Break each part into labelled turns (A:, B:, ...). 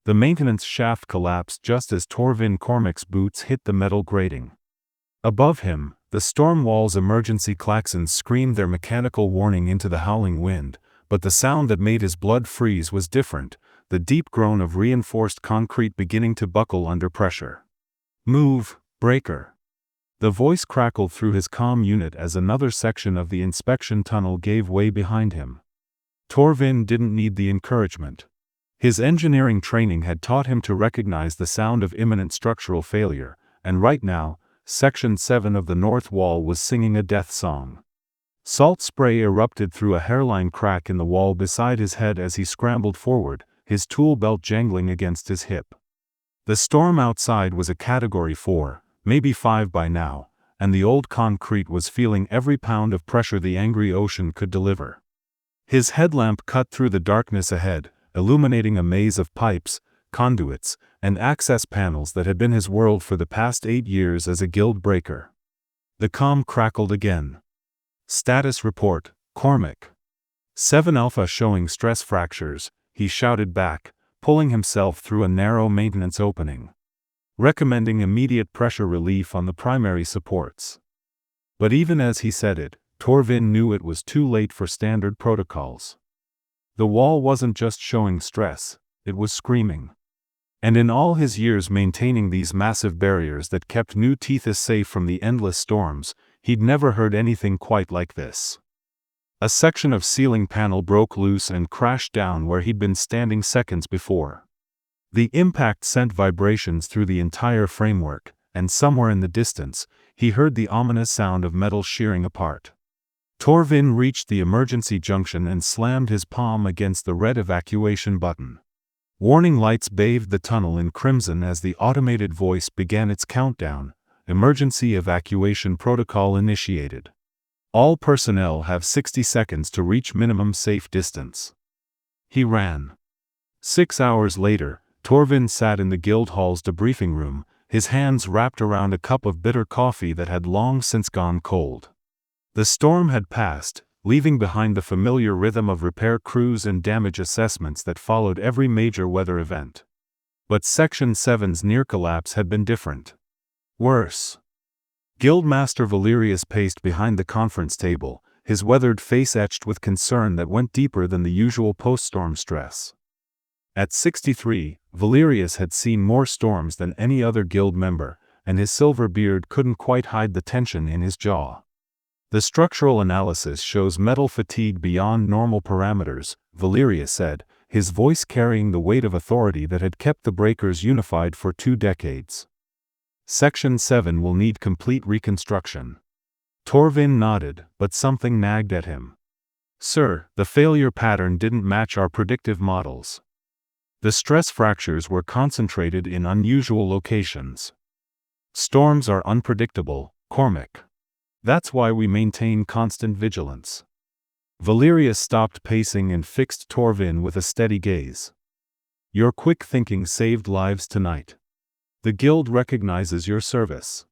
A: The maintenance shaft collapsed just as Torvin Cormac's boots hit the metal grating. Above him, the storm wall's emergency klaxons screamed their mechanical warning into the howling wind, but the sound that made his blood freeze was different, the deep groan of reinforced concrete beginning to buckle under pressure. "Move, breaker!" The voice crackled through his comm unit as another section of the inspection tunnel gave way behind him. Torvin didn't need the encouragement. His engineering training had taught him to recognize the sound of imminent structural failure, and right now, Section 7 of the north wall was singing a death song. Salt spray erupted through a hairline crack in the wall beside his head as he scrambled forward, his tool belt jangling against his hip. The storm outside was a Category 4, maybe 5 by now, and the old concrete was feeling every pound of pressure the angry ocean could deliver. His headlamp cut through the darkness ahead, illuminating a maze of pipes, conduits, and access panels that had been his world for the past 8 years as a guild breaker. The comm crackled again. "Status report, Cormac. 7 Alpha showing stress fractures," he shouted back, pulling himself through a narrow maintenance opening. "Recommending immediate pressure relief on the primary supports." But even as he said it, Torvin knew it was too late for standard protocols. The wall wasn't just showing stress, it was screaming. And in all his years maintaining these massive barriers that kept New Tethys safe from the endless storms, he'd never heard anything quite like this. A section of ceiling panel broke loose and crashed down where he'd been standing seconds before. The impact sent vibrations through the entire framework, and somewhere in the distance, he heard the ominous sound of metal shearing apart. Torvin reached the emergency junction and slammed his palm against the red evacuation button. Warning lights bathed the tunnel in crimson as the automated voice began its countdown. "Emergency evacuation protocol initiated. All personnel have 60 seconds to reach minimum safe distance." He ran. 6 hours later, Torvin sat in the guild hall's debriefing room, his hands wrapped around a cup of bitter coffee that had long since gone cold. The storm had passed, leaving behind the familiar rhythm of repair crews and damage assessments that followed every major weather event. But Section 7's near collapse had been different. Worse. Guildmaster Valerius paced behind the conference table, his weathered face etched with concern that went deeper than the usual post-storm stress. At 63, Valerius had seen more storms than any other guild member, and his silver beard couldn't quite hide the tension in his jaw. "The structural analysis shows metal fatigue beyond normal parameters," Valerius said, his voice carrying the weight of authority that had kept the breakers unified for 2 decades. "Section 7 will need complete reconstruction." Torvin nodded, but something nagged at him. "Sir, the failure pattern didn't match our predictive models. The stress fractures were concentrated in unusual locations. Storms are unpredictable, Cormac. That's why we maintain constant vigilance." Valerius stopped pacing and fixed Torvin with a steady gaze. "Your quick thinking saved lives tonight. The guild recognizes your service."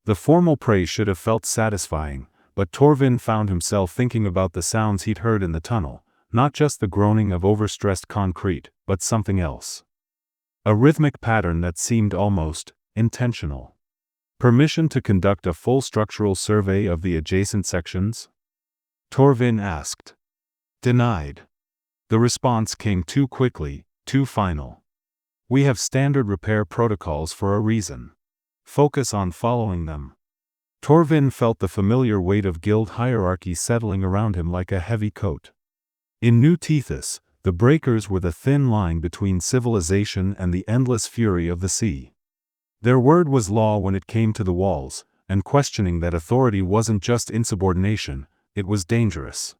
A: The formal praise should have felt satisfying, but Torvin found himself thinking about the sounds he'd heard in the tunnel, not just the groaning of overstressed concrete, but something else. A rhythmic pattern that seemed almost intentional. "Permission to conduct a full structural survey of the adjacent sections?" Torvin asked. "Denied." The response came too quickly, too final. "We have standard repair protocols for a reason. Focus on following them." Torvin felt the familiar weight of guild hierarchy settling around him like a heavy coat. In New Tethys, the breakers were the thin line between civilization and the endless fury of the sea. Their word was law when it came to the walls, and questioning that authority wasn't just insubordination, it was dangerous.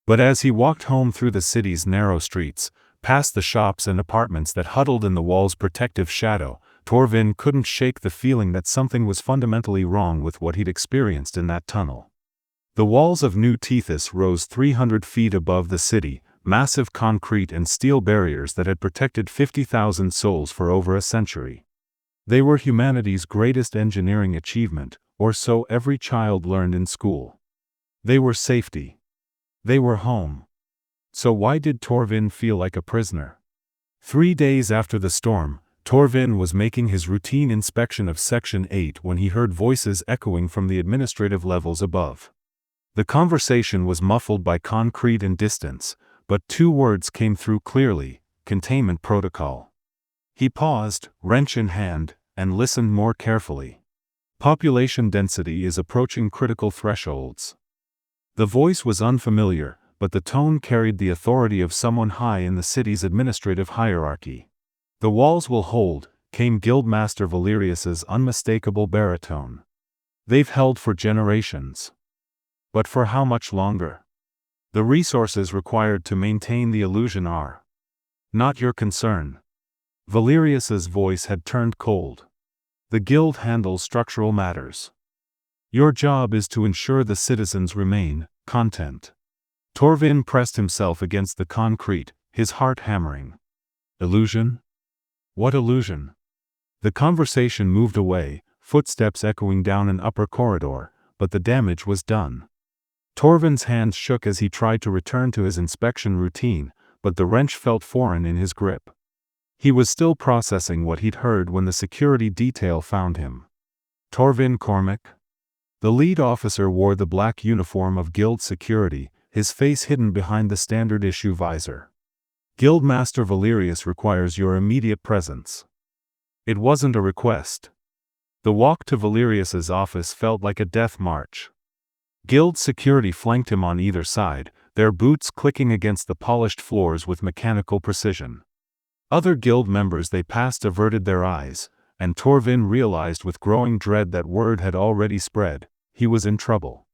A: But as he walked home through the city's narrow streets, past the shops and apartments that huddled in the wall's protective shadow, Torvin couldn't shake the feeling that something was fundamentally wrong with what he'd experienced in that tunnel. The walls of New Tethys rose 300 feet above the city, massive concrete and steel barriers that had protected 50,000 souls for over a century. They were humanity's greatest engineering achievement, or so every child learned in school. They were safety. They were home. So why did Torvin feel like a prisoner? 3 days after the storm, Torvin was making his routine inspection of Section 8 when he heard voices echoing from the administrative levels above. The conversation was muffled by concrete and distance, but 2 words came through clearly: containment protocol. He paused, wrench in hand, and listened more carefully. Population density is approaching critical thresholds. The voice was unfamiliar, but the tone carried the authority of someone high in the city's administrative hierarchy. "The walls will hold," came Guildmaster Valerius's unmistakable baritone. "They've held for generations. But for how much longer? The resources required to maintain the illusion are not your concern." Valerius's voice had turned cold. "The Guild handles structural matters. Your job is to ensure the citizens remain content." Torvin pressed himself against the concrete, his heart hammering. Illusion? What illusion? The conversation moved away, footsteps echoing down an upper corridor, but the damage was done. Torvin's hands shook as he tried to return to his inspection routine, but the wrench felt foreign in his grip. He was still processing what he'd heard when the security detail found him. Torvin Cormac? The lead officer wore the black uniform of Guild security, his face hidden behind the standard-issue visor. "Guildmaster Valerius requires your immediate presence." It wasn't a request. The walk to Valerius's office felt like a death march. Guild security flanked him on either side, their boots clicking against the polished floors with mechanical precision. Other Guild members they passed averted their eyes, and Torvin realized with growing dread that word had already spread: he was in trouble.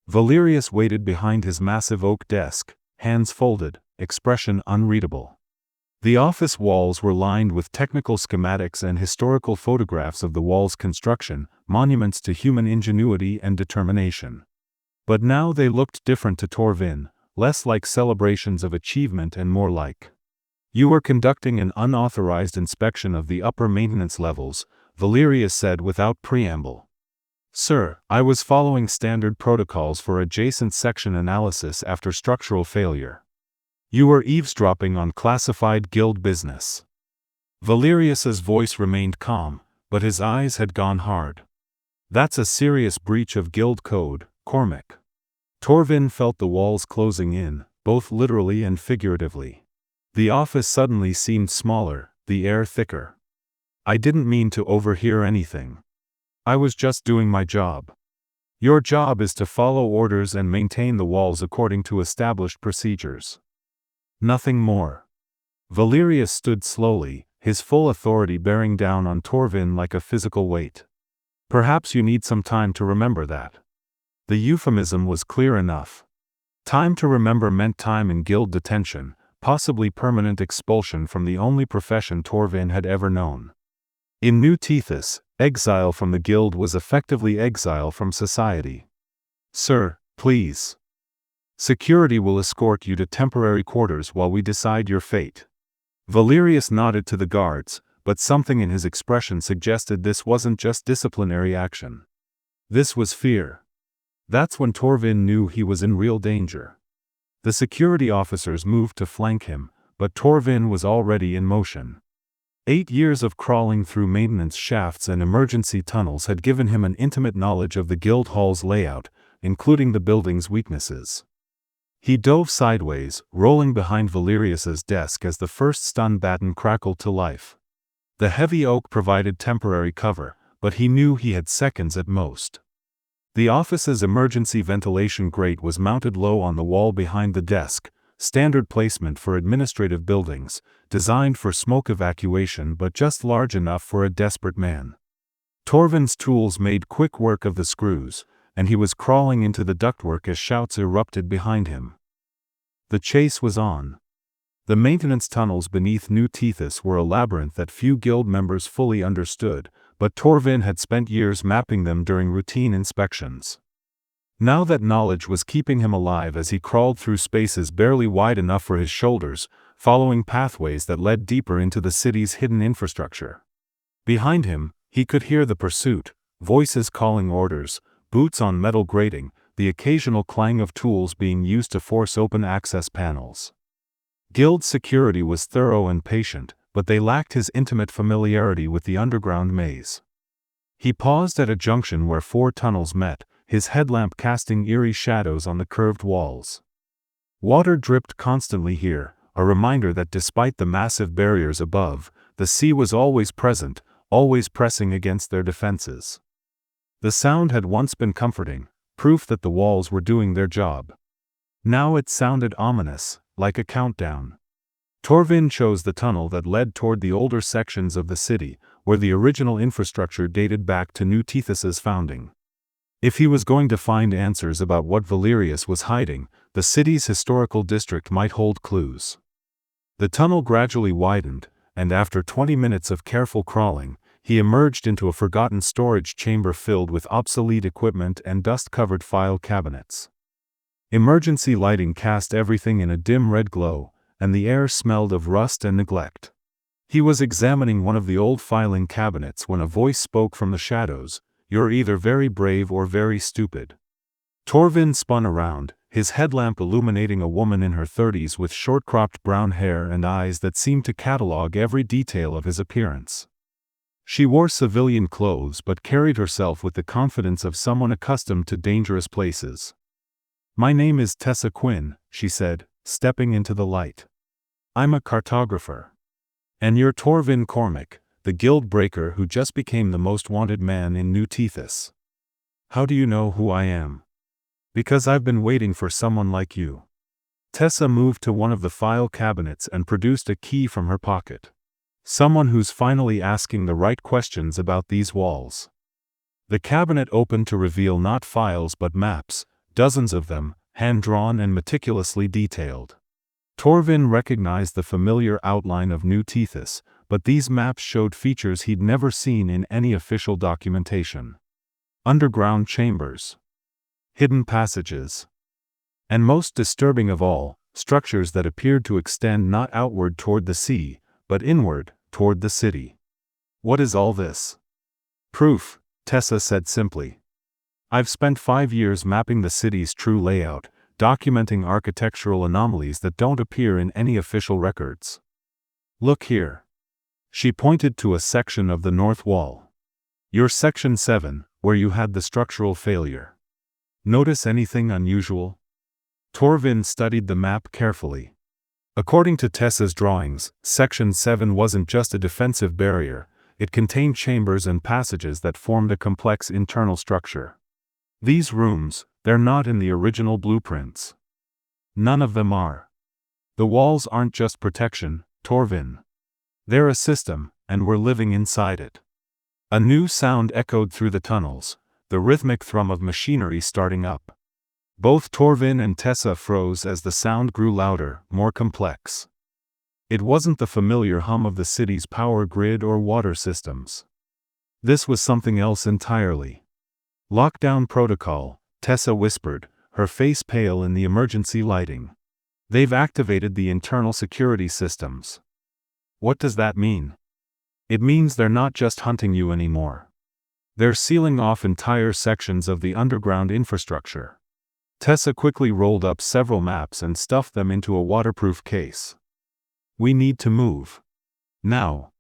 A: Valerius waited behind his massive oak desk, hands folded, expression unreadable. The office walls were lined with technical schematics and historical photographs of the wall's construction, monuments to human ingenuity and determination. But now they looked different to Torvin, less like celebrations of achievement and more like, "You were conducting an unauthorized inspection of the upper maintenance levels," Valerius said without preamble. "Sir, I was following standard protocols for adjacent section analysis after structural failure." "You were eavesdropping on classified Guild business." Valerius's voice remained calm, but his eyes had gone hard. "That's a serious breach of Guild code, Cormac." Torvin felt the walls closing in, both literally and figuratively. The office suddenly seemed smaller, the air thicker. "I didn't mean to overhear anything. I was just doing my job. Your job is to follow orders and maintain the walls according to established procedures. Nothing more." Valerius stood slowly, his full authority bearing down on Torvin like a physical weight. "Perhaps you need some time to remember that." The euphemism was clear enough. Time to remember meant time in Guild detention, possibly permanent expulsion from the only profession Torvin had ever known. In New Tethys, exile from the Guild was effectively exile from society. "Sir, please. Security will escort you to temporary quarters while we decide your fate." Valerius nodded to the guards, but something in his expression suggested this wasn't just disciplinary action. This was fear. That's when Torvin knew he was in real danger. The security officers moved to flank him, but Torvin was already in motion. 8 years of crawling through maintenance shafts and emergency tunnels had given him an intimate knowledge of the Guild Hall's layout, including the building's weaknesses. He dove sideways, rolling behind Valerius's desk as the first stun baton crackled to life. The heavy oak provided temporary cover, but he knew he had seconds at most. The office's emergency ventilation grate was mounted low on the wall behind the desk, standard placement for administrative buildings, designed for smoke evacuation but just large enough for a desperate man. Torvin's tools made quick work of the screws, and he was crawling into the ductwork as shouts erupted behind him. The chase was on. The maintenance tunnels beneath New Tethys were a labyrinth that few Guild members fully understood, but Torvin had spent years mapping them during routine inspections. Now that knowledge was keeping him alive as he crawled through spaces barely wide enough for his shoulders, following pathways that led deeper into the city's hidden infrastructure. Behind him, he could hear the pursuit, voices calling orders, boots on metal grating, the occasional clang of tools being used to force open access panels. Guild security was thorough and patient, but they lacked his intimate familiarity with the underground maze. He paused at a junction where 4 tunnels met, his headlamp casting eerie shadows on the curved walls. Water dripped constantly here, a reminder that despite the massive barriers above, the sea was always present, always pressing against their defenses. The sound had once been comforting, proof that the walls were doing their job. Now it sounded ominous, like a countdown. Torvin chose the tunnel that led toward the older sections of the city, where the original infrastructure dated back to New Tethys's founding. If he was going to find answers about what Valerius was hiding, the city's historical district might hold clues. The tunnel gradually widened, and after 20 minutes of careful crawling, he emerged into a forgotten storage chamber filled with obsolete equipment and dust-covered file cabinets. Emergency lighting cast everything in a dim red glow, and the air smelled of rust and neglect. He was examining one of the old filing cabinets when a voice spoke from the shadows, "You're either very brave or very stupid." Torvin spun around, his headlamp illuminating a woman in her 30s with short-cropped brown hair and eyes that seemed to catalog every detail of his appearance. She wore civilian clothes but carried herself with the confidence of someone accustomed to dangerous places. "My name is Tessa Quinn," she said, stepping into the light. "I'm a cartographer. And you're Torvin Cormac, the guild breaker who just became the most wanted man in New Tethys. How do you know who I am?" "Because I've been waiting for someone like you." Tessa moved to one of the file cabinets and produced a key from her pocket. "Someone who's finally asking the right questions about these walls." The cabinet opened to reveal not files but maps, dozens of them, hand-drawn and meticulously detailed. Torvin recognized the familiar outline of New Tethys, but these maps showed features he'd never seen in any official documentation. Underground chambers, hidden passages, and most disturbing of all, structures that appeared to extend not outward toward the sea, but inward, toward the city. "What is all this?" "Proof," Tessa said simply. "I've spent 5 years mapping the city's true layout, documenting architectural anomalies that don't appear in any official records. Look here." She pointed to a section of the north wall. "Your section 7, where you had the structural failure. Notice anything unusual?" Torvin studied the map carefully. According to Tessa's drawings, Section 7 wasn't just a defensive barrier, it contained chambers and passages that formed a complex internal structure. "These rooms, they're not in the original blueprints. None of them are. The walls aren't just protection, Torvin. They're a system, and we're living inside it." A new sound echoed through the tunnels, the rhythmic thrum of machinery starting up. Both Torvin and Tessa froze as the sound grew louder, more complex. It wasn't the familiar hum of the city's power grid or water systems. This was something else entirely. "Lockdown protocol," Tessa whispered, her face pale in the emergency lighting. "They've activated the internal security systems." "What does that mean?" "It means they're not just hunting you anymore. They're sealing off entire sections of the underground infrastructure." Tessa quickly rolled up several maps and stuffed them into a waterproof case. "We need to move. Now."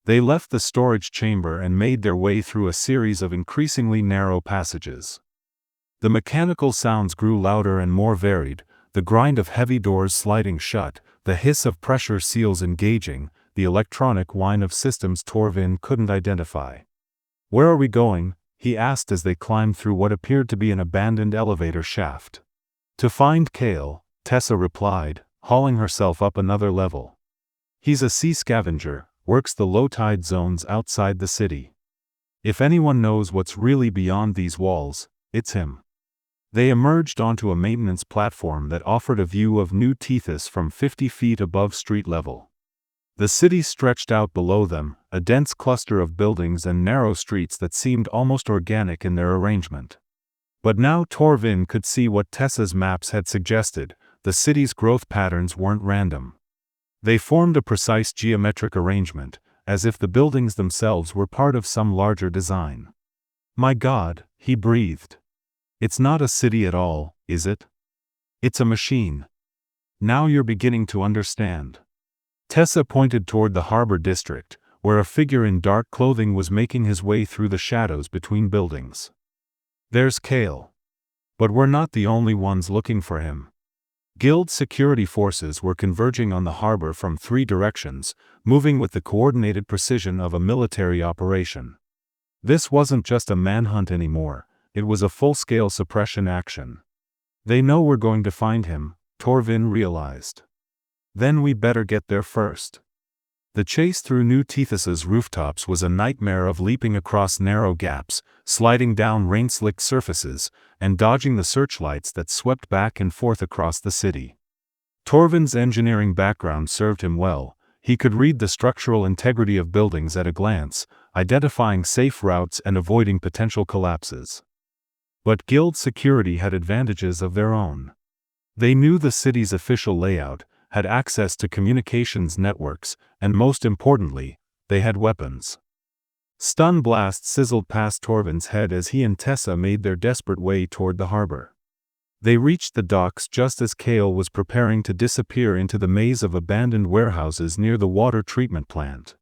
A: They left the storage chamber and made their way through a series of increasingly narrow passages. The mechanical sounds grew louder and more varied, the grind of heavy doors sliding shut, the hiss of pressure seals engaging, the electronic whine of systems Torvin couldn't identify. "Where are we going?" he asked as they climbed through what appeared to be an abandoned elevator shaft. "To find Kale," Tessa replied, hauling herself up another level. "He's a sea scavenger, works the low-tide zones outside the city. If anyone knows what's really beyond these walls, it's him." They emerged onto a maintenance platform that offered a view of New Tethys from 50 feet above street level. The city stretched out below them, a dense cluster of buildings and narrow streets that seemed almost organic in their arrangement. But now Torvin could see what Tessa's maps had suggested: the city's growth patterns weren't random. They formed a precise geometric arrangement, as if the buildings themselves were part of some larger design. "My God," he breathed. "It's not a city at all, is it? It's a machine." Now you're beginning to understand. Tessa pointed toward the harbor district, where a figure in dark clothing was making his way through the shadows between buildings. There's Kale. But we're not the only ones looking for him. Guild security forces were converging on the harbor from 3 directions, moving with the coordinated precision of a military operation. This wasn't just a manhunt anymore, it was a full-scale suppression action. They know we're going to find him, Torvin realized. Then we better get there first. The chase through New Tethys's rooftops was a nightmare of leaping across narrow gaps, sliding down rain-slicked surfaces, and dodging the searchlights that swept back and forth across the city. Torvin's engineering background served him well. He could read the structural integrity of buildings at a glance, identifying safe routes and avoiding potential collapses. But Guild security had advantages of their own. They knew the city's official layout, had access to communications networks, and most importantly, they had weapons. Stun blasts sizzled past Torvin's head as he and Tessa made their desperate way toward the harbor. They reached the docks just as Kale was preparing to disappear into the maze of abandoned warehouses near the water treatment plant.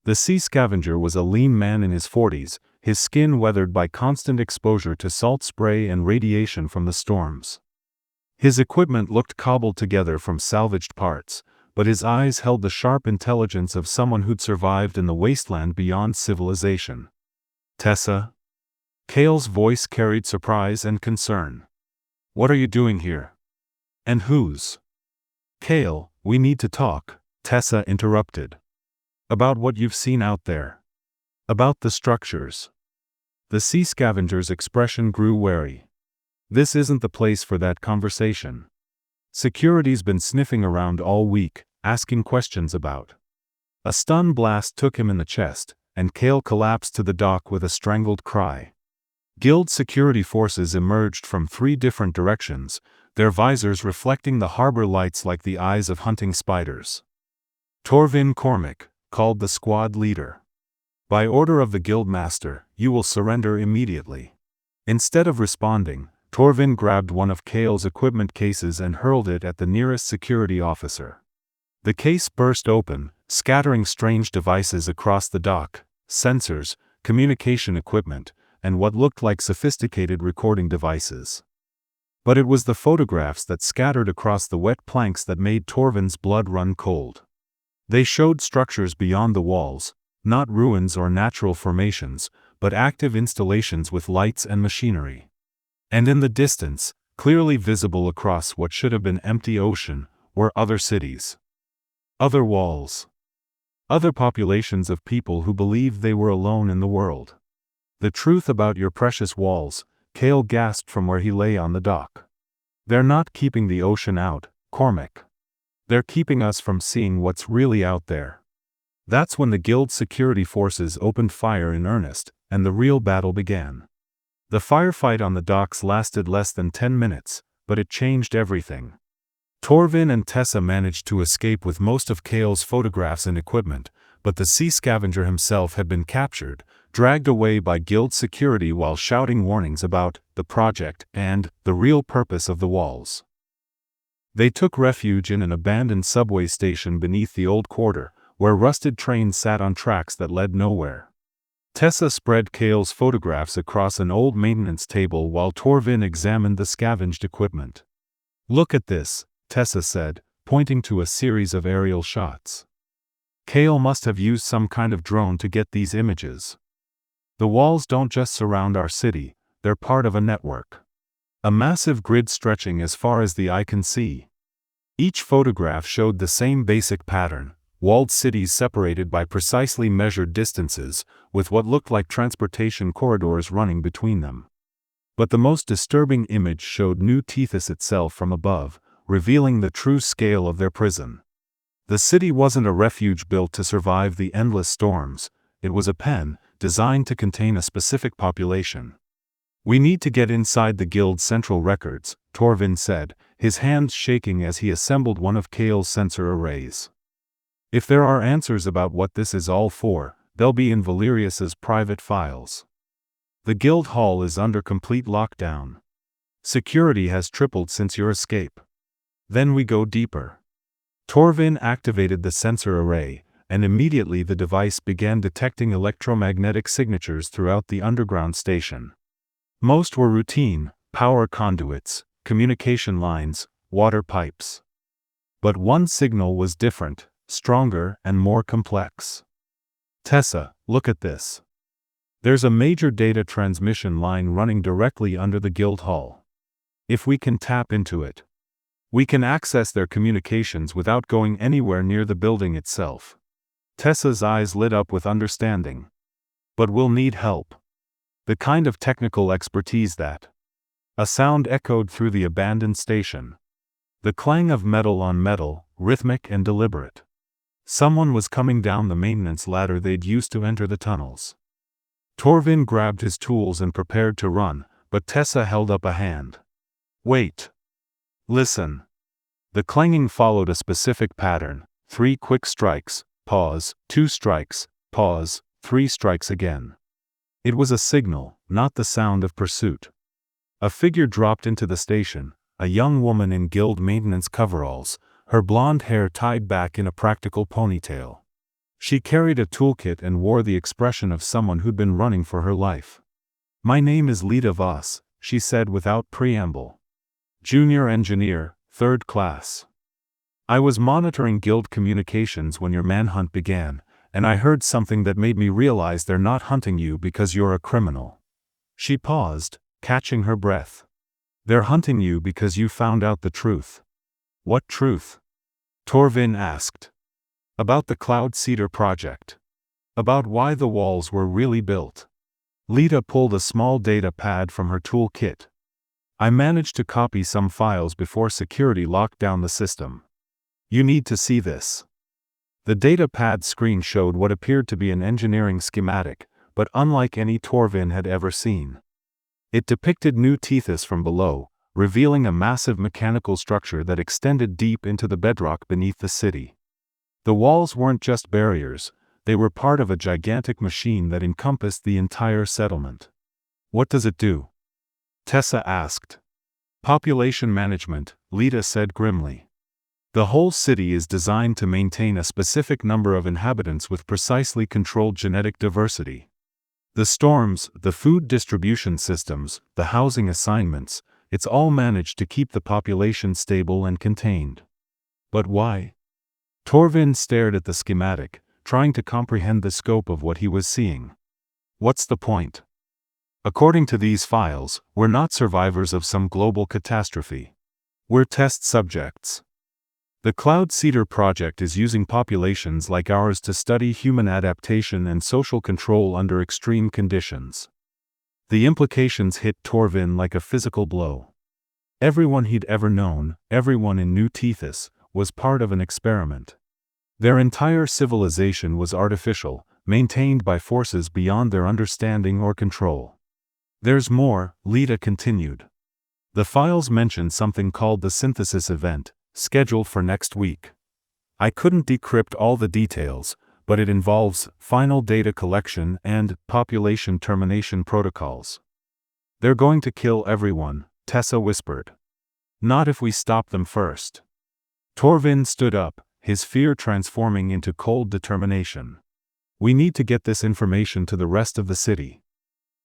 A: The sea scavenger was a lean man in his 40s, his skin weathered by constant exposure to salt spray and radiation from the storms. His equipment looked cobbled together from salvaged parts, but his eyes held the sharp intelligence of someone who'd survived in the wasteland beyond civilization. Tessa? Kale's voice carried surprise and concern. What are you doing here? And whose? Kale, we need to talk, Tessa interrupted. About what you've seen out there. About the structures. The sea scavenger's expression grew wary. This isn't the place for that conversation. Security's been sniffing around all week, asking questions about. A stun blast took him in the chest, and Kale collapsed to the dock with a strangled cry. Guild security forces emerged from 3 different directions, their visors reflecting the harbor lights like the eyes of hunting spiders. Torvin Cormac, called the squad leader. By order of the guild master, you will surrender immediately. Instead of responding, Torvin grabbed one of Kale's equipment cases and hurled it at the nearest security officer. The case burst open, scattering strange devices across the dock, sensors, communication equipment, and what looked like sophisticated recording devices. But it was the photographs that scattered across the wet planks that made Torvin's blood run cold. They showed structures beyond the walls, not ruins or natural formations, but active installations with lights and machinery. And in the distance, clearly visible across what should have been empty ocean, were other cities. Other walls. Other populations of people who believed they were alone in the world. The truth about your precious walls, Kale gasped from where he lay on the dock. They're not keeping the ocean out, Cormac. They're keeping us from seeing what's really out there. That's when the guild security forces opened fire in earnest, and the real battle began. The firefight on the docks lasted less than 10 minutes, but it changed everything. Torvin and Tessa managed to escape with most of Kale's photographs and equipment, but the sea scavenger himself had been captured, dragged away by guild security while shouting warnings about the project and the real purpose of the walls. They took refuge in an abandoned subway station beneath the old quarter, where rusted trains sat on tracks that led nowhere. Tessa spread Kale's photographs across an old maintenance table while Torvin examined the scavenged equipment. Look at this, Tessa said, pointing to a series of aerial shots. Kale must have used some kind of drone to get these images. The walls don't just surround our city, they're part of a network. A massive grid stretching as far as the eye can see. Each photograph showed the same basic pattern. Walled cities separated by precisely measured distances, with what looked like transportation corridors running between them. But the most disturbing image showed New Tethys itself from above, revealing the true scale of their prison. The city wasn't a refuge built to survive the endless storms, it was a pen, designed to contain a specific population. We need to get inside the guild's central records, Torvin said, his hands shaking as he assembled one of Kale's sensor arrays. If there are answers about what this is all for, they'll be in Valerius's private files. The guild hall is under complete lockdown. Security has tripled since your escape. Then we go deeper. Torvin activated the sensor array, and immediately the device began detecting electromagnetic signatures throughout the underground station. Most were routine: power conduits, communication lines, water pipes. But one signal was different, stronger, and more complex. Tessa, look at this. There's a major data transmission line running directly under the guild hall. If we can tap into it, we can access their communications without going anywhere near the building itself. Tessa's eyes lit up with understanding. But we'll need help. The kind of technical expertise that. A sound echoed through the abandoned station. The clang of metal on metal, rhythmic and deliberate. Someone was coming down the maintenance ladder they'd used to enter the tunnels. Torvin grabbed his tools and prepared to run, but Tessa held up a hand. Wait. Listen. The clanging followed a specific pattern: 3 quick strikes, pause, 2 strikes, pause, 3 strikes again. It was a signal, not the sound of pursuit. A figure dropped into the station, a young woman in guild maintenance coveralls, her blonde hair tied back in a practical ponytail. She carried a toolkit and wore the expression of someone who'd been running for her life. "My name is Lita Voss," she said without preamble. "Junior engineer, 3rd class. I was monitoring guild communications when your manhunt began, and I heard something that made me realize they're not hunting you because you're a criminal." She paused, catching her breath. "They're hunting you because you found out the truth." "What truth?" Torvin asked. "About the Cloud Cedar project. About why the walls were really built." Lita pulled a small data pad from her toolkit. "I managed to copy some files before security locked down the system. You need to see this." The data pad screen showed what appeared to be an engineering schematic, but unlike any Torvin had ever seen. It depicted new tethys from below, revealing a massive mechanical structure that extended deep into the bedrock beneath the city. The walls weren't just barriers, they were part of a gigantic machine that encompassed the entire settlement. "What does it do?" Tessa asked. "Population management," Lita said grimly. "The whole city is designed to maintain a specific number of inhabitants with precisely controlled genetic diversity. The storms, the food distribution systems, the housing assignments, it's all managed to keep the population stable and contained." "But why?" Torvin stared at the schematic, trying to comprehend the scope of what he was seeing. "What's the point? According to these files, we're not survivors of some global catastrophe. We're test subjects. The Cloud Cedar project is using populations like ours to study human adaptation and social control under extreme conditions." The implications hit Torvin like a physical blow. Everyone he'd ever known, everyone in New Tethys, was part of an experiment. Their entire civilization was artificial, maintained by forces beyond their understanding or control. "There's more," Lita continued. "The files mention something called the synthesis event, scheduled for next week. I couldn't decrypt all the details, but it involves final data collection and population termination protocols." "They're going to kill everyone," Tessa whispered. "Not if we stop them first." Torvin stood up, his fear transforming into cold determination. "We need to get this information to the rest of the city.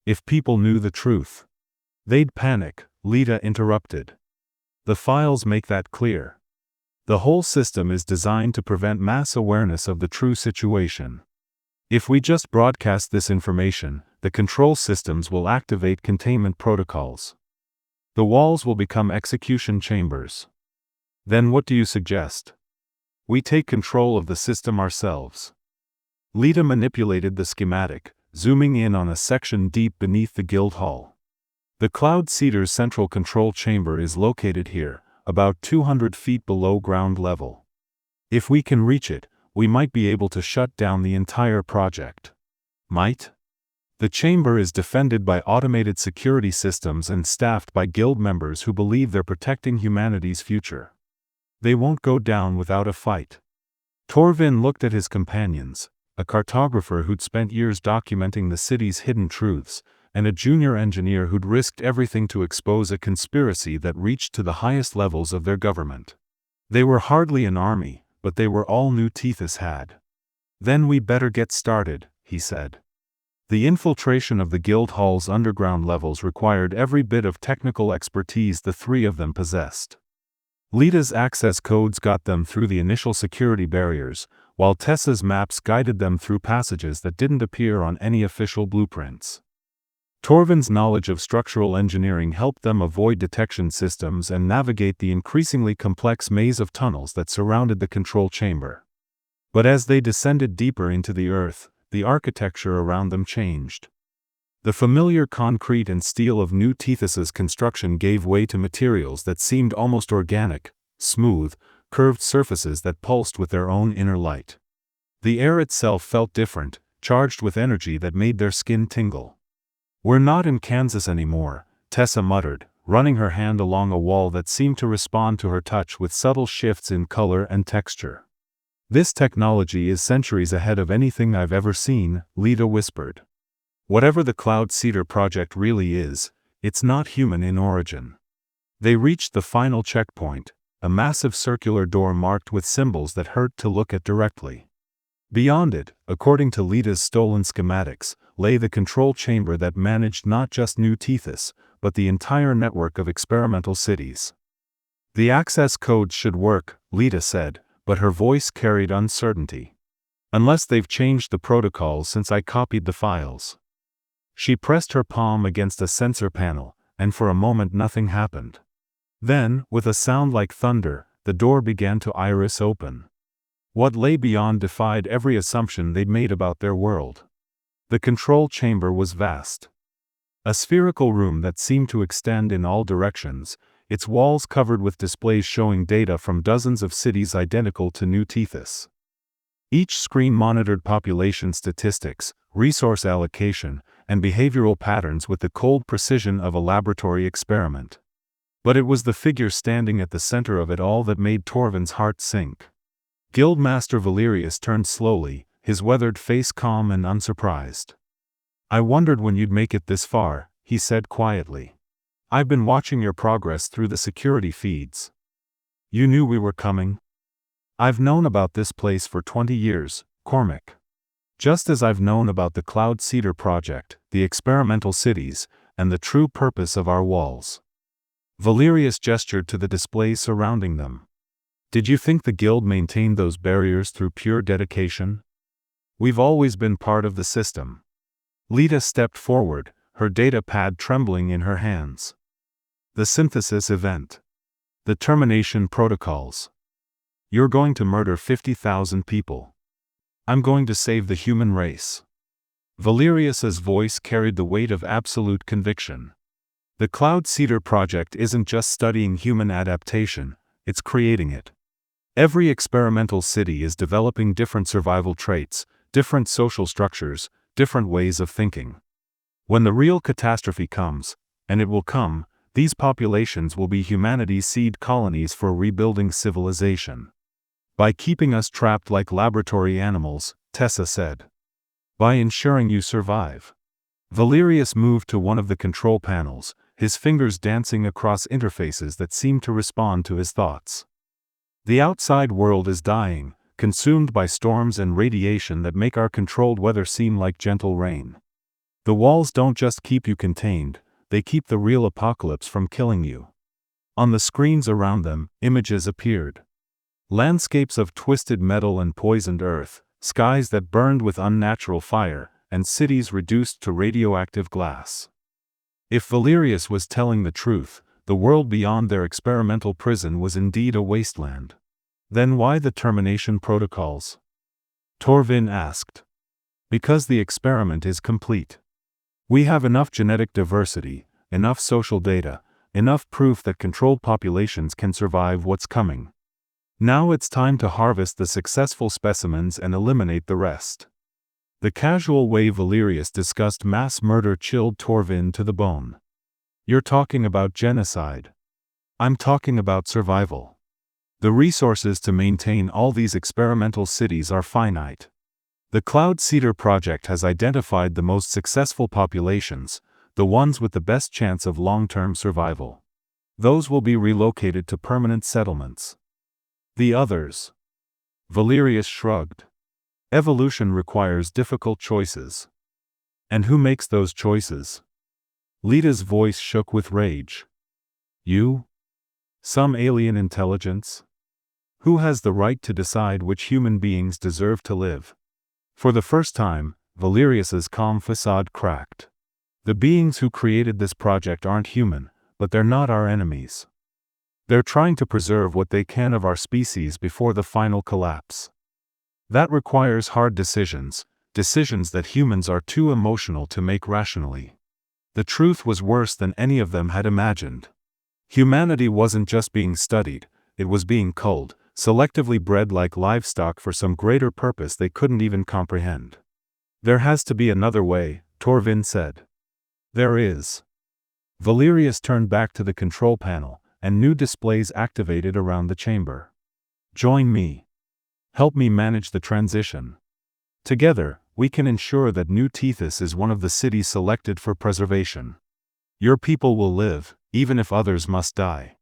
A: If people knew the truth, they'd panic," Lita interrupted. "The files make that clear. The whole system is designed to prevent mass awareness of the true situation. If we just broadcast this information, the control systems will activate containment protocols. The walls will become execution chambers. Then what do you suggest? We take control of the system ourselves." Lita manipulated the schematic, zooming in on a section deep beneath the guild hall. "The Cloud Cedar's central control chamber is located here, about 200 feet below ground level. If we can reach it, we might be able to shut down the entire project." "Might?" "The chamber is defended by automated security systems and staffed by guild members who believe they're protecting humanity's future. They won't go down without a fight." Torvin looked at his companions, a cartographer who'd spent years documenting the city's hidden truths, and a junior engineer who'd risked everything to expose a conspiracy that reached to the highest levels of their government. They were hardly an army, but they were all New Tethys had. Then we better get started, he said. The infiltration of the guild hall's underground levels required every bit of technical expertise the three of them possessed. Lita's access codes got them through the initial security barriers, while Tessa's maps guided them through passages that didn't appear on any official blueprints. Torvin's knowledge of structural engineering helped them avoid detection systems and navigate the increasingly complex maze of tunnels that surrounded the control chamber. But as they descended deeper into the earth, the architecture around them changed. The familiar concrete and steel of New Tethys's construction gave way to materials that seemed almost organic, smooth, curved surfaces that pulsed with their own inner light. The air itself felt different, charged with energy that made their skin tingle. "We're not in Kansas anymore," Tessa muttered, running her hand along a wall that seemed to respond to her touch with subtle shifts in color and texture. "This technology is centuries ahead of anything I've ever seen," Lita whispered. "Whatever the Cloud Cedar project really is, it's not human in origin." They reached the final checkpoint, a massive circular door marked with symbols that hurt to look at directly. Beyond it, according to Lita's stolen schematics, lay the control chamber that managed not just New Tethys, but the entire network of experimental cities. "The access codes should work," Lita said, but her voice carried uncertainty. "Unless they've changed the protocols since I copied the files." She pressed her palm against a sensor panel, and for a moment nothing happened. Then, with a sound like thunder, the door began to iris open. What lay beyond defied every assumption they'd made about their world. The control chamber was vast. A spherical room that seemed to extend in all directions, its walls covered with displays showing data from dozens of cities identical to New Tethys. Each screen monitored population statistics, resource allocation, and behavioral patterns with the cold precision of a laboratory experiment. But it was the figure standing at the center of it all that made Torvin's heart sink. Guildmaster Valerius turned slowly, his weathered face calm and unsurprised. "I wondered when you'd make it this far," he said quietly. "I've been watching your progress through the security feeds." "You knew we were coming?" "I've known about this place for 20 years, Cormac. Just as I've known about the Cloud Cedar project, the experimental cities, and the true purpose of our walls." Valerius gestured to the displays surrounding them. "Did you think the guild maintained those barriers through pure dedication? We've always been part of the system." Lita stepped forward, her data pad trembling in her hands. "The synthesis event. The termination protocols. You're going to murder 50,000 people. I'm going to save the human race." Valerius's voice carried the weight of absolute conviction. "The Cloud Cedar project isn't just studying human adaptation, it's creating it. Every experimental city is developing different survival traits, different social structures, different ways of thinking. When the real catastrophe comes, and it will come, these populations will be humanity's seed colonies for rebuilding civilization. By keeping us trapped like laboratory animals," Tessa said. "By ensuring you survive." Valerius moved to one of the control panels, his fingers dancing across interfaces that seemed to respond to his thoughts. "The outside world is dying, consumed by storms and radiation that make our controlled weather seem like gentle rain. The walls don't just keep you contained, they keep the real apocalypse from killing you." On the screens around them, images appeared. Landscapes of twisted metal and poisoned earth, skies that burned with unnatural fire, and cities reduced to radioactive glass. If Valerius was telling the truth, the world beyond their experimental prison was indeed a wasteland. Then why the termination protocols? Torvin asked. "Because the experiment is complete. We have enough genetic diversity, enough social data, enough proof that controlled populations can survive what's coming. Now it's time to harvest the successful specimens and eliminate the rest." The casual way Valerius discussed mass murder chilled Torvin to the bone. "You're talking about genocide. I'm talking about survival. The resources to maintain all these experimental cities are finite. The Cloud Cedar project has identified the most successful populations, the ones with the best chance of long-term survival. Those will be relocated to permanent settlements. The others. Valerius shrugged. Evolution requires difficult choices. And who makes those choices? Lita's voice shook with rage. You? Some alien intelligence? Who has the right to decide which human beings deserve to live? For the first time, Valerius's calm facade cracked. The beings who created this project aren't human, but they're not our enemies. They're trying to preserve what they can of our species before the final collapse. That requires hard decisions, decisions that humans are too emotional to make rationally. The truth was worse than any of them had imagined. Humanity wasn't just being studied, it was being culled, selectively bred like livestock for some greater purpose they couldn't even comprehend. There has to be another way, Torvin said. There is. Valerius turned back to the control panel, and new displays activated around the chamber. Join me. Help me manage the transition. Together, we can ensure that New Tethys is one of the cities selected for preservation. Your people will live, even if others must die.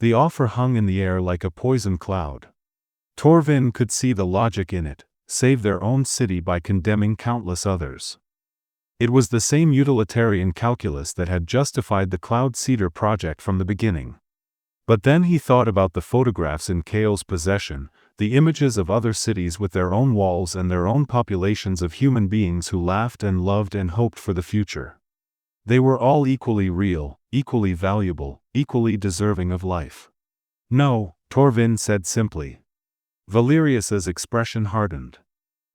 A: The offer hung in the air like a poison cloud. Torvin could see the logic in it: save their own city by condemning countless others. It was the same utilitarian calculus that had justified the Cloud Cedar project from the beginning. But then he thought about the photographs in Kale's possession, the images of other cities with their own walls and their own populations of human beings who laughed and loved and hoped for the future. They were all equally real, equally valuable, equally deserving of life. No, Torvin said simply. Valerius's expression hardened.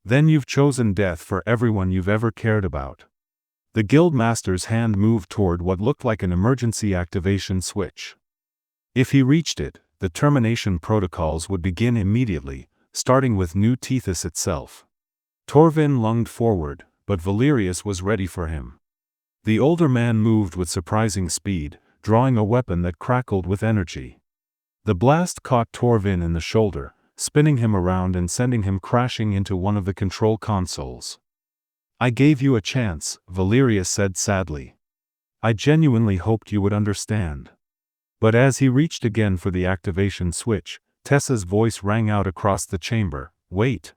A: Then you've chosen death for everyone you've ever cared about. The Guildmaster's hand moved toward what looked like an emergency activation switch. If he reached it, the termination protocols would begin immediately, starting with New Tethys itself. Torvin lunged forward, but Valerius was ready for him. The older man moved with surprising speed, drawing a weapon that crackled with energy. The blast caught Torvin in the shoulder, spinning him around and sending him crashing into one of the control consoles. I gave you a chance, Valerius said sadly. I genuinely hoped you would understand. But as he reached again for the activation switch, Tessa's voice rang out across the chamber. Wait.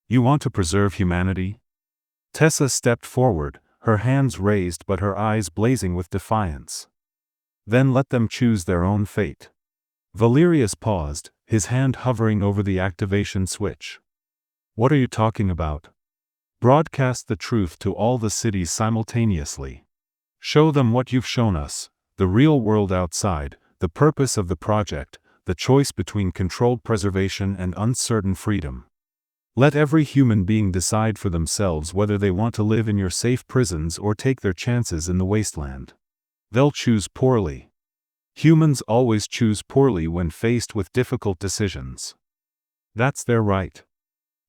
A: You want to preserve humanity? Tessa stepped forward, her hands raised but her eyes blazing with defiance. Then let them choose their own fate. Valerius paused, his hand hovering over the activation switch. What are you talking about? Broadcast the truth to all the cities simultaneously. Show them what you've shown us, the real world outside, the purpose of the project, the choice between controlled preservation and uncertain freedom. Let every human being decide for themselves whether they want to live in your safe prisons or take their chances in the wasteland. They'll choose poorly. Humans always choose poorly when faced with difficult decisions. That's their right.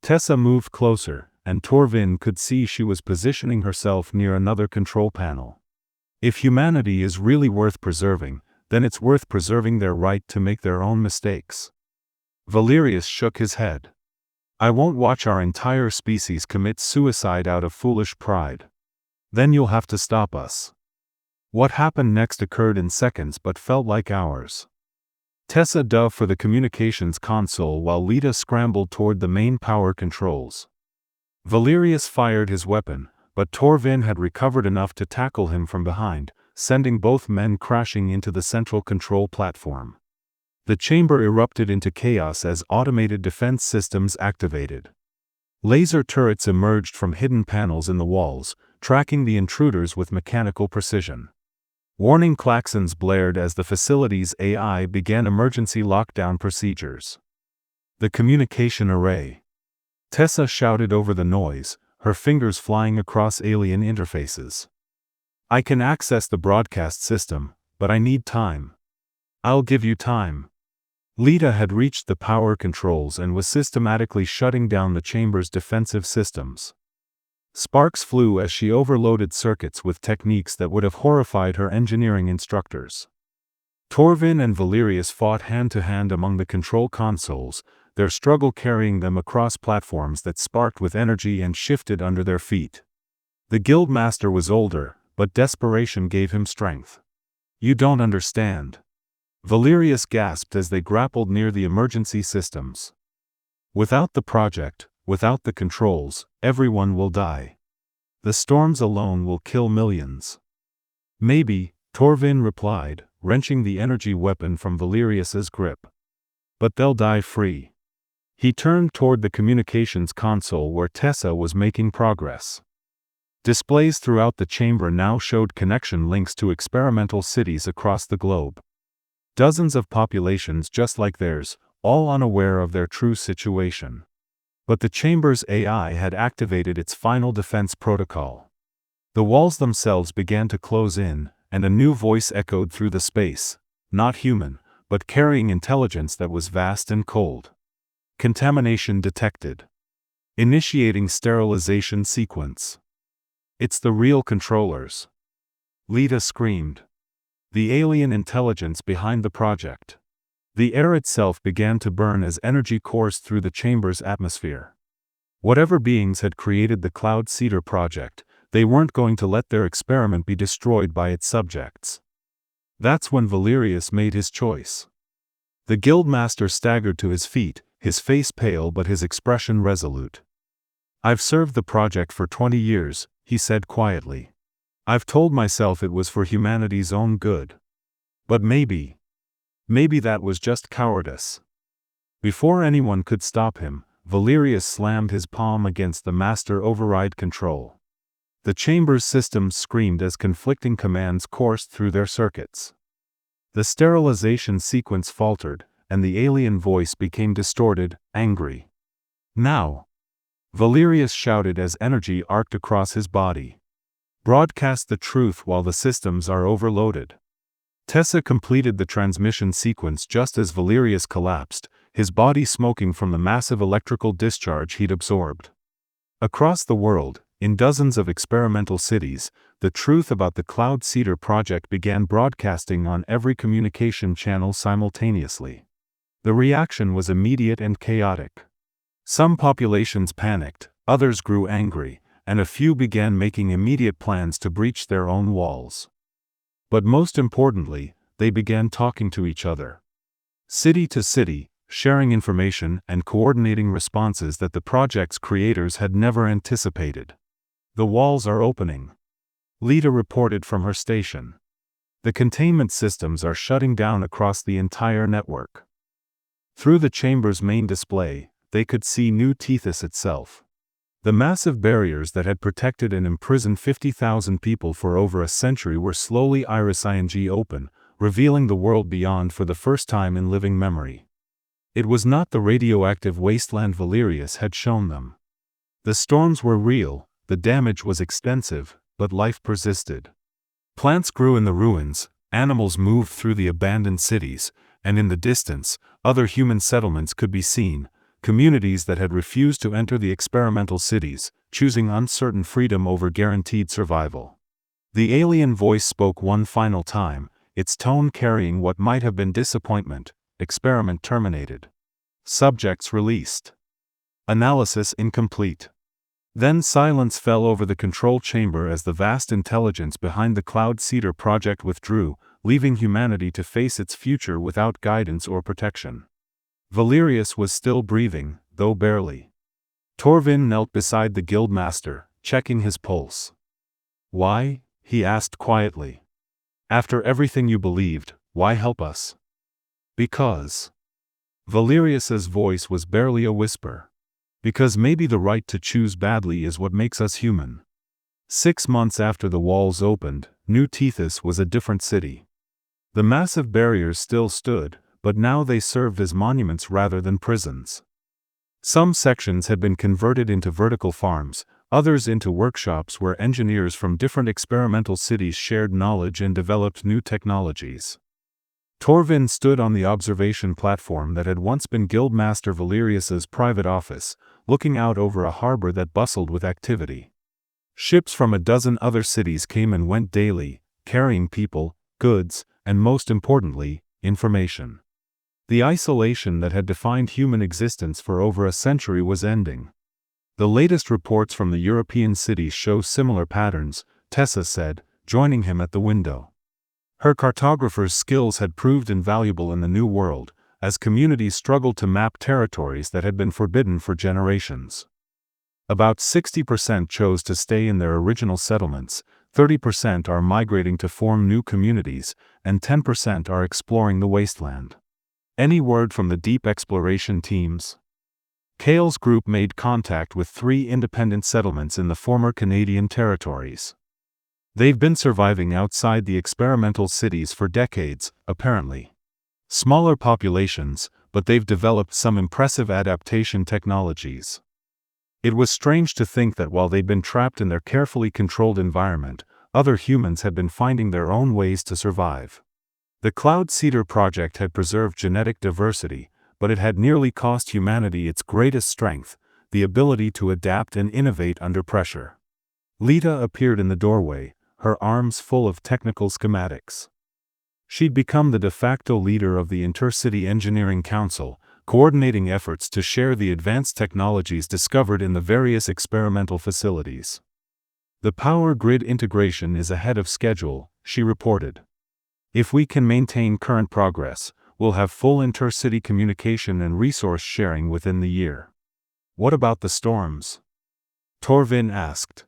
A: Tessa moved closer, and Torvin could see she was positioning herself near another control panel. If humanity is really worth preserving, then it's worth preserving their right to make their own mistakes. Valerius shook his head. I won't watch our entire species commit suicide out of foolish pride. Then you'll have to stop us. What happened next occurred in seconds but felt like hours. Tessa dove for the communications console while Lita scrambled toward the main power controls. Valerius fired his weapon, but Torvin had recovered enough to tackle him from behind, sending both men crashing into the central control platform. The chamber erupted into chaos as automated defense systems activated. Laser turrets emerged from hidden panels in the walls, tracking the intruders with mechanical precision. Warning klaxons blared as the facility's AI began emergency lockdown procedures. The communication array. Tessa shouted over the noise, her fingers flying across alien interfaces. I can access the broadcast system, but I need time. I'll give you time. Lita had reached the power controls and was systematically shutting down the chamber's defensive systems. Sparks flew as she overloaded circuits with techniques that would have horrified her engineering instructors. Torvin and Valerius fought hand-to-hand among the control consoles, their struggle carrying them across platforms that sparked with energy and shifted under their feet. The Guildmaster was older, but desperation gave him strength. You don't understand. Valerius gasped as they grappled near the emergency systems. Without the project, without the controls, everyone will die. The storms alone will kill millions. Maybe, Torvin replied, wrenching the energy weapon from Valerius's grip. But they'll die free. He turned toward the communications console where Tessa was making progress. Displays throughout the chamber now showed connection links to experimental cities across the globe. Dozens of populations just like theirs, all unaware of their true situation. But the chamber's AI had activated its final defense protocol. The walls themselves began to close in, and a new voice echoed through the space, not human, but carrying intelligence that was vast and cold. Contamination detected. Initiating sterilization sequence. It's the real controllers. Lita screamed. The alien intelligence behind the project. The air itself began to burn as energy coursed through the chamber's atmosphere. Whatever beings had created the Cloud Cedar project, they weren't going to let their experiment be destroyed by its subjects. That's when Valerius made his choice. The guildmaster staggered to his feet, his face pale but his expression resolute. I've served the project for 20 years, he said quietly. I've told myself it was for humanity's own good. But maybe that was just cowardice. Before anyone could stop him, Valerius slammed his palm against the master override control. The chamber's systems screamed as conflicting commands coursed through their circuits. The sterilization sequence faltered, and the alien voice became distorted, angry. Now! Valerius shouted as energy arced across his body. Broadcast the truth while the systems are overloaded. Tessa completed the transmission sequence just as Valerius collapsed, his body smoking from the massive electrical discharge he'd absorbed. Across the world, in dozens of experimental cities, the truth about the Cloud Cedar project began broadcasting on every communication channel simultaneously. The reaction was immediate and chaotic. Some populations panicked, others grew angry, and a few began making immediate plans to breach their own walls. But most importantly, they began talking to each other. City to city, sharing information and coordinating responses that the project's creators had never anticipated. The walls are opening. Lita reported from her station. The containment systems are shutting down across the entire network. Through the chamber's main display, they could see New Tethys itself. The massive barriers that had protected and imprisoned 50,000 people for over a century were slowly iris-ing open, revealing the world beyond for the first time in living memory. It was not the radioactive wasteland Valerius had shown them. The storms were real, the damage was extensive, but life persisted. Plants grew in the ruins, animals moved through the abandoned cities, and in the distance, other human settlements could be seen, communities that had refused to enter the experimental cities, choosing uncertain freedom over guaranteed survival. The alien voice spoke one final time, its tone carrying what might have been disappointment. Experiment terminated. Subjects released. Analysis incomplete. Then silence fell over the control chamber as the vast intelligence behind the Cloud Cedar project withdrew, leaving humanity to face its future without guidance or protection. Valerius was still breathing, though barely. Torvin knelt beside the guildmaster, checking his pulse. Why? He asked quietly. After everything you believed, why help us? Because. Valerius's voice was barely a whisper. Because maybe the right to choose badly is what makes us human. 6 months after the walls opened, New Tethys was a different city. The massive barriers still stood, but now they served as monuments rather than prisons. Some sections had been converted into vertical farms, others into workshops where engineers from different experimental cities shared knowledge and developed new technologies. Torvin stood on the observation platform that had once been Guildmaster Valerius's private office, looking out over a harbor that bustled with activity. Ships from a dozen other cities came and went daily, carrying people, goods, and most importantly, information. The isolation that had defined human existence for over a century was ending. The latest reports from the European cities show similar patterns, Tessa said, joining him at the window. Her cartographer's skills had proved invaluable in the New World, as communities struggled to map territories that had been forbidden for generations. About 60% chose to stay in their original settlements, 30% are migrating to form new communities, and 10% are exploring the wasteland. Any word from the deep exploration teams? Kale's group made contact with 3 independent settlements in the former Canadian territories. They've been surviving outside the experimental cities for decades, apparently. Smaller populations, but they've developed some impressive adaptation technologies. It was strange to think that while they'd been trapped in their carefully controlled environment, other humans had been finding their own ways to survive. The Cloud Seeder project had preserved genetic diversity, but it had nearly cost humanity its greatest strength, the ability to adapt and innovate under pressure. Lita appeared in the doorway, her arms full of technical schematics. She'd become the de facto leader of the Intercity Engineering Council, coordinating efforts to share the advanced technologies discovered in the various experimental facilities. The power grid integration is ahead of schedule, she reported. If we can maintain current progress, we'll have full intercity communication and resource sharing within the year. What about the storms? Torvin asked.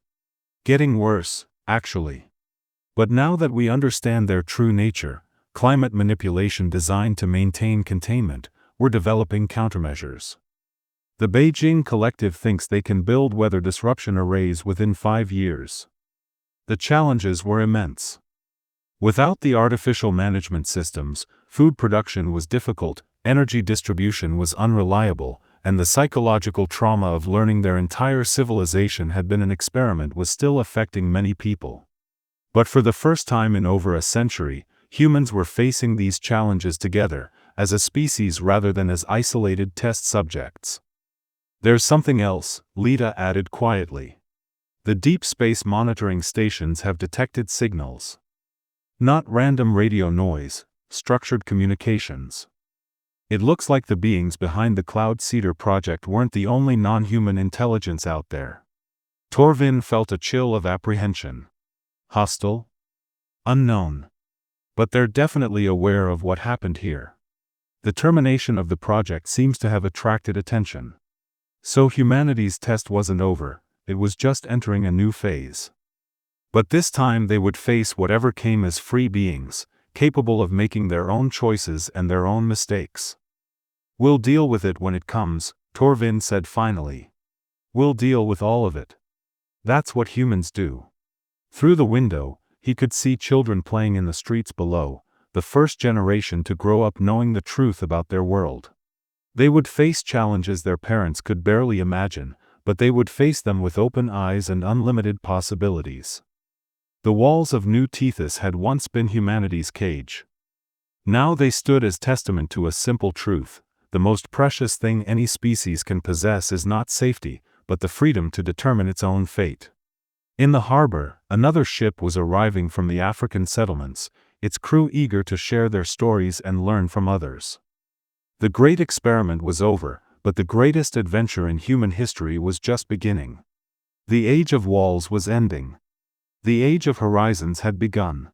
A: Getting worse, actually. But now that we understand their true nature, climate manipulation designed to maintain containment, we're developing countermeasures. The Beijing Collective thinks they can build weather disruption arrays within 5 years. The challenges were immense. Without the artificial management systems, food production was difficult, energy distribution was unreliable, and the psychological trauma of learning their entire civilization had been an experiment was still affecting many people. But for the first time in over a century, humans were facing these challenges together, as a species rather than as isolated test subjects. There's something else, Lita added quietly. The deep space monitoring stations have detected signals. Not random radio noise, structured communications. It looks like the beings behind the Cloud Seeder project weren't the only non-human intelligence out there. Torvin felt a chill of apprehension. Hostile? Unknown. But they're definitely aware of what happened here. The termination of the project seems to have attracted attention. So humanity's test wasn't over, it was just entering a new phase. But this time they would face whatever came as free beings, capable of making their own choices and their own mistakes. We'll deal with it when it comes, Torvin said finally. We'll deal with all of it. That's what humans do. Through the window, he could see children playing in the streets below, the first generation to grow up knowing the truth about their world. They would face challenges their parents could barely imagine, but they would face them with open eyes and unlimited possibilities. The walls of New Tethys had once been humanity's cage. Now they stood as testament to a simple truth: the most precious thing any species can possess is not safety, but the freedom to determine its own fate. In the harbor, another ship was arriving from the African settlements, its crew eager to share their stories and learn from others. The great experiment was over, but the greatest adventure in human history was just beginning. The age of walls was ending. The age of horizons had begun.